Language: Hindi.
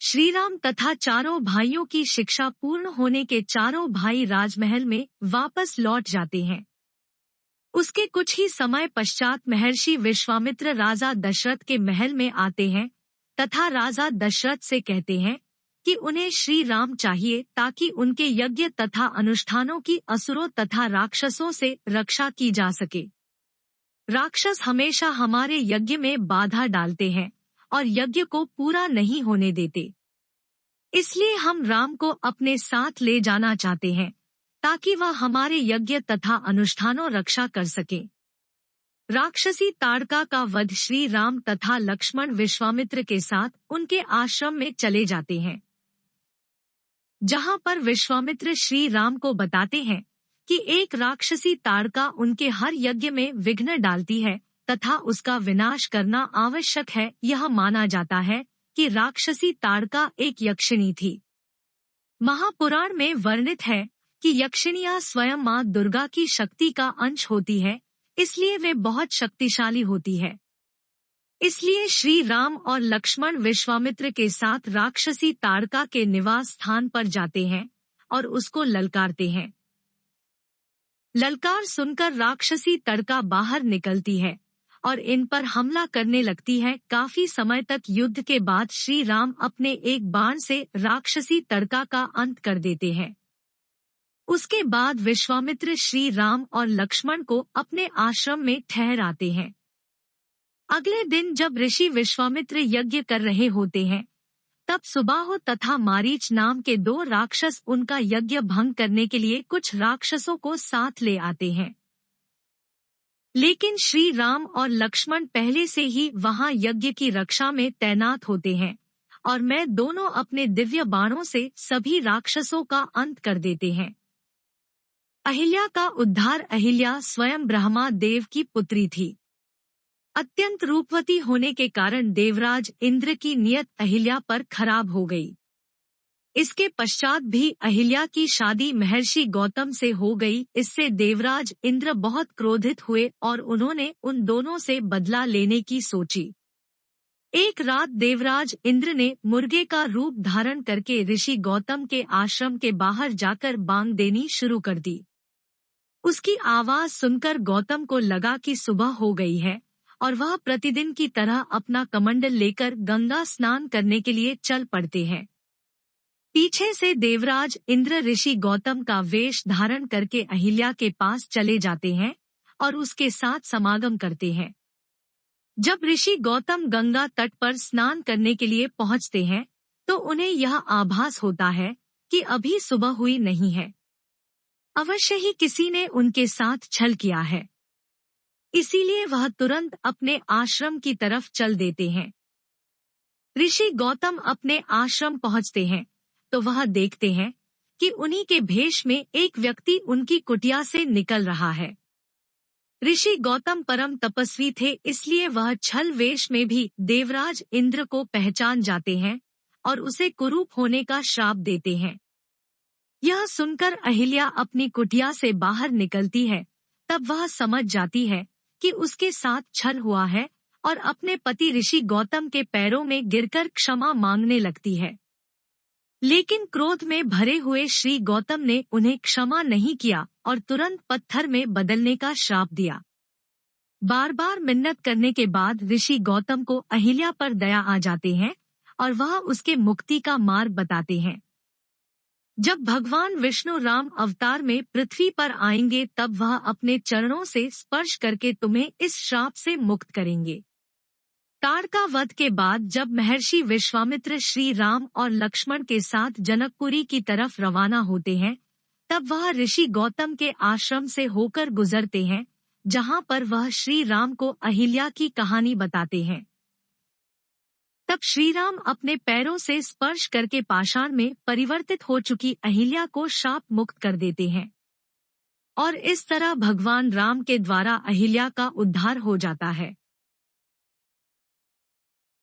श्री राम तथा चारों भाइयों की शिक्षा पूर्ण होने के चारों भाई राजमहल में वापस लौट जाते हैं। उसके कुछ ही समय पश्चात महर्षि विश्वामित्र राजा दशरथ के महल में आते हैं तथा राजा दशरथ से कहते हैं कि उन्हें श्री राम चाहिए ताकि उनके यज्ञ तथा अनुष्ठानों की असुरों तथा राक्षसों से रक्षा की जा सके। राक्षस हमेशा हमारे यज्ञ में बाधा डालते हैं और यज्ञ को पूरा नहीं होने देते। इसलिए हम राम को अपने साथ ले जाना चाहते हैं ताकि वह हमारे यज्ञ तथा अनुष्ठानों रक्षा कर सके। राक्षसी ताड़का का वध श्री राम तथा लक्ष्मण विश्वामित्र के साथ उनके आश्रम में चले जाते हैं, जहां पर विश्वामित्र श्री राम को बताते हैं कि एक राक्षसी ताड़का उनके हर यज्ञ में विघ्न डालती है तथा उसका विनाश करना आवश्यक है। यह माना जाता है कि राक्षसी ताड़का एक यक्षिणी थी। महापुराण में वर्णित है कि यक्षिणियां स्वयं मां दुर्गा की शक्ति का अंश होती है, इसलिए वे बहुत शक्तिशाली होती है। इसलिए श्री राम और लक्ष्मण विश्वामित्र के साथ राक्षसी ताड़का के निवास स्थान पर जाते हैं और उसको ललकारते हैं। ललकार सुनकर राक्षसी ताड़का बाहर निकलती है और इन पर हमला करने लगती है। काफी समय तक युद्ध के बाद श्री राम अपने एक बाण से राक्षसी ताड़का का अंत कर देते हैं। उसके बाद विश्वामित्र श्री राम और लक्ष्मण को अपने आश्रम में ठहराते हैं। अगले दिन जब ऋषि विश्वामित्र यज्ञ कर रहे होते हैं, तब सुबाहु तथा मारीच नाम के दो राक्षस उनका यज्ञ भंग करने के लिए कुछ राक्षसों को साथ ले आते हैं। लेकिन श्री राम और लक्ष्मण पहले से ही वहां यज्ञ की रक्षा में तैनात होते हैं और मैं दोनों अपने दिव्य बाणों से सभी राक्षसों का अंत कर देते हैं। अहिल्या का उद्धार। अहिल्या स्वयं ब्रह्मा देव की पुत्री थी। अत्यंत रूपवती होने के कारण देवराज इंद्र की नियत अहिल्या पर खराब हो गई। इसके पश्चात भी अहिल्या की शादी महर्षि गौतम से हो गई। इससे देवराज इंद्र बहुत क्रोधित हुए और उन्होंने उन दोनों से बदला लेने की सोची। एक रात देवराज इंद्र ने मुर्गे का रूप धारण करके ऋषि गौतम के आश्रम के बाहर जाकर बांग देनी शुरू कर दी। उसकी आवाज सुनकर गौतम को लगा कि सुबह हो गई है और वह प्रतिदिन की तरह अपना कमंडल लेकर गंगा स्नान करने के लिए चल पड़ते हैं। पीछे से देवराज इंद्र ऋषि गौतम का वेश धारण करके अहिल्या के पास चले जाते हैं और उसके साथ समागम करते हैं। जब ऋषि गौतम गंगा तट पर स्नान करने के लिए पहुंचते हैं तो उन्हें यह आभास होता है कि अभी सुबह हुई नहीं है। अवश्य ही किसी ने उनके साथ छल किया है। इसीलिए वह तुरंत अपने आश्रम की तरफ चल देते हैं। ऋषि गौतम अपने आश्रम पहुंचते हैं तो वह देखते हैं कि उन्हीं के भेष में एक व्यक्ति उनकी कुटिया से निकल रहा है। ऋषि गौतम परम तपस्वी थे, इसलिए वह छल वेश में भी देवराज इंद्र को पहचान जाते हैं और उसे कुरूप होने का श्राप देते हैं। यह सुनकर अहिल्या अपनी कुटिया से बाहर निकलती है। तब वह समझ जाती है कि उसके साथ छल हुआ है और अपने पति ऋषि गौतम के पैरों में गिरकर क्षमा मांगने लगती है। लेकिन क्रोध में भरे हुए श्री गौतम ने उन्हें क्षमा नहीं किया और तुरंत पत्थर में बदलने का श्राप दिया। बार बार मिन्नत करने के बाद ऋषि गौतम को अहिल्या पर दया आ जाते हैं और वह उसके मुक्ति का मार्ग बताते हैं। जब भगवान विष्णु राम अवतार में पृथ्वी पर आएंगे तब वह अपने चरणों से स्पर्श करके तुम्हें इस श्राप से मुक्त करेंगे। ताड़का वध के बाद जब महर्षि विश्वामित्र श्री राम और लक्ष्मण के साथ जनकपुरी की तरफ रवाना होते हैं, तब वह ऋषि गौतम के आश्रम से होकर गुजरते हैं, जहां पर वह श्री राम को अहिल्या की कहानी बताते हैं। तब श्री राम अपने पैरों से स्पर्श करके पाषाण में परिवर्तित हो चुकी अहिल्या को शाप मुक्त कर देते हैं और इस तरह भगवान राम के द्वारा अहिल्या का उद्धार हो जाता है।